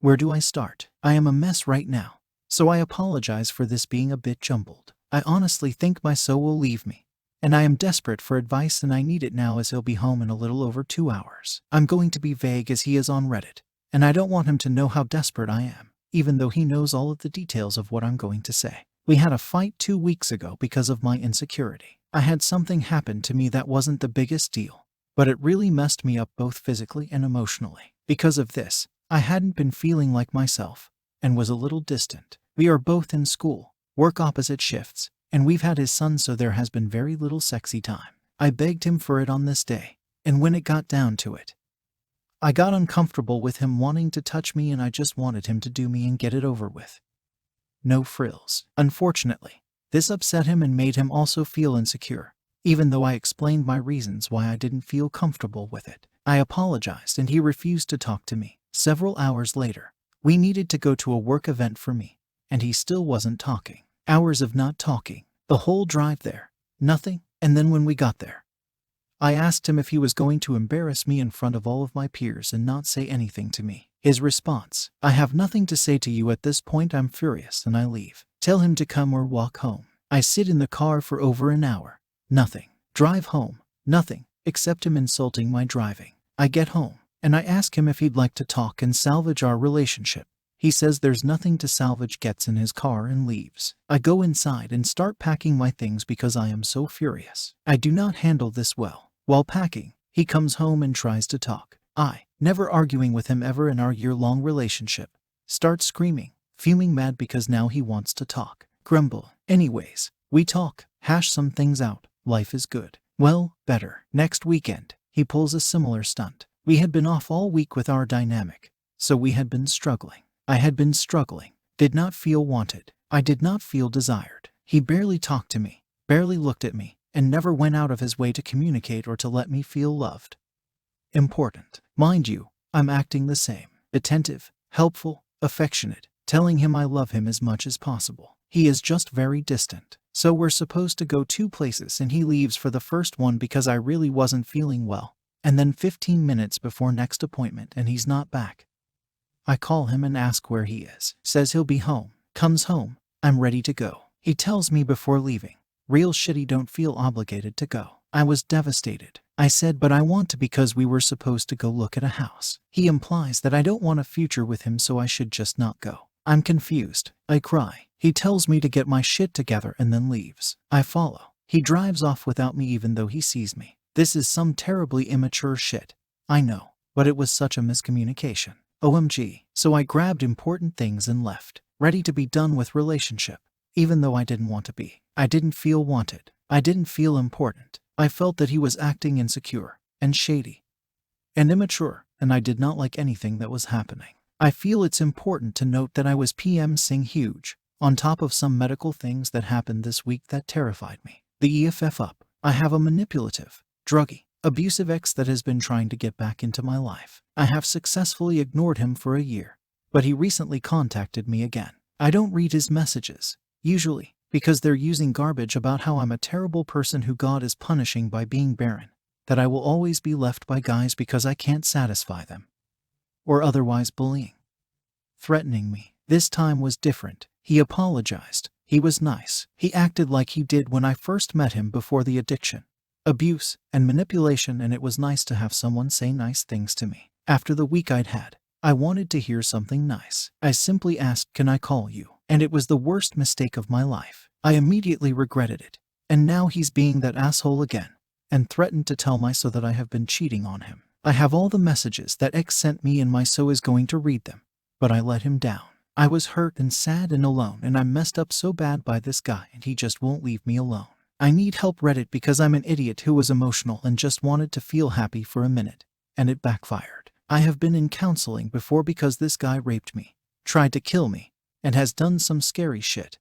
Where do I start? I am a mess right now, so I apologize for this being a bit jumbled. I honestly think my so will leave me, and I am desperate for advice and I need it now as he'll be home in a little over 2 hours. I'm going to be vague as he is on Reddit, and I don't want him to know how desperate I am, even though he knows all of the details of what I'm going to say. We had a fight 2 weeks ago because of my insecurity. I had something happen to me that wasn't the biggest deal, but it really messed me up both physically and emotionally. Because of this, I hadn't been feeling like myself, and was a little distant. We are both in school, work opposite shifts, and we've had his son, so there has been very little sexy time. I begged him for it on this day, and when it got down to it, I got uncomfortable with him wanting to touch me and I just wanted him to do me and get it over with. No frills. Unfortunately, this upset him and made him also feel insecure, even though I explained my reasons why I didn't feel comfortable with it. I apologized and he refused to talk to me. Several hours later, we needed to go to a work event for me, and he still wasn't talking. Hours of not talking. The whole drive there. Nothing. And then when we got there, I asked him if he was going to embarrass me in front of all of my peers and not say anything to me. His response: I have nothing to say to you at this point, I'm furious, and I leave. Tell him to come or walk home. I sit in the car for over an hour. Nothing. Drive home. Nothing, except him insulting my driving. I get home, and I ask him if he'd like to talk and salvage our relationship. He says there's nothing to salvage, gets in his car and leaves. I go inside and start packing my things because I am so furious. I do not handle this well. While packing, he comes home and tries to talk. I, never arguing with him ever in our year-long relationship, start screaming, fuming mad because now he wants to talk. Grumble. Anyways, we talk, hash some things out. Life is good. Well, better. Next weekend, he pulls a similar stunt. We had been off all week with our dynamic, so we had been struggling. I had been struggling. Did not feel wanted. I did not feel desired. He barely talked to me, barely looked at me, and never went out of his way to communicate or to let me feel loved. Important. Mind you, I'm acting the same. Attentive, helpful, affectionate, telling him I love him as much as possible. He is just very distant. So we're supposed to go 2 places and he leaves for the first one because I really wasn't feeling well. And then 15 minutes before next appointment and he's not back. I call him and ask where he is. Says he'll be home. Comes home. I'm ready to go. He tells me before leaving, real shitty, don't feel obligated to go. I was devastated. I said, but I want to because we were supposed to go look at a house. He implies that I don't want a future with him, so I should just not go. I'm confused. I cry. He tells me to get my shit together and then leaves. I follow. He drives off without me even though he sees me. This is some terribly immature shit. I know, but it was such a miscommunication. OMG. So I grabbed important things and left, ready to be done with relationship, even though I didn't want to be. I didn't feel wanted. I didn't feel important. I felt that he was acting insecure and shady and immature, and I did not like anything that was happening. I feel it's important to note that I was PMSing huge, on top of some medical things that happened this week that terrified me. The EFF up. I have a manipulative, druggy, abusive ex that has been trying to get back into my life. I have successfully ignored him for a year, but he recently contacted me again. I don't read his messages, usually, because they're using garbage about how I'm a terrible person who God is punishing by being barren, that I will always be left by guys because I can't satisfy them, or otherwise bullying, threatening me. This time was different. He apologized. He was nice. He acted like he did when I first met him before the addiction, abuse, and manipulation, and it was nice to have someone say nice things to me. After the week I'd had, I wanted to hear something nice. I simply asked, can I call you? And it was the worst mistake of my life. I immediately regretted it. And now he's being that asshole again, and threatened to tell my so that I have been cheating on him. I have all the messages that ex sent me and my so is going to read them, but I let him down. I was hurt and sad and alone, and I messed up so bad by this guy and he just won't leave me alone. I need help, Reddit, because I'm an idiot who was emotional and just wanted to feel happy for a minute, and it backfired. I have been in counseling before because this guy raped me, tried to kill me, and has done some scary shit.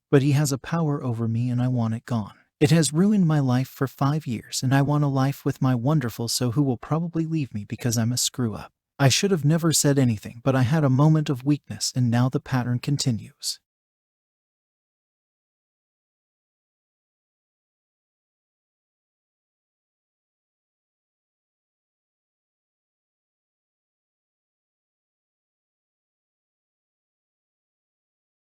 But he has a power over me and I want it gone. It has ruined my life for 5 years and I want a life with my wonderful so who will probably leave me because I'm a screw up. I should have never said anything, but I had a moment of weakness and now the pattern continues.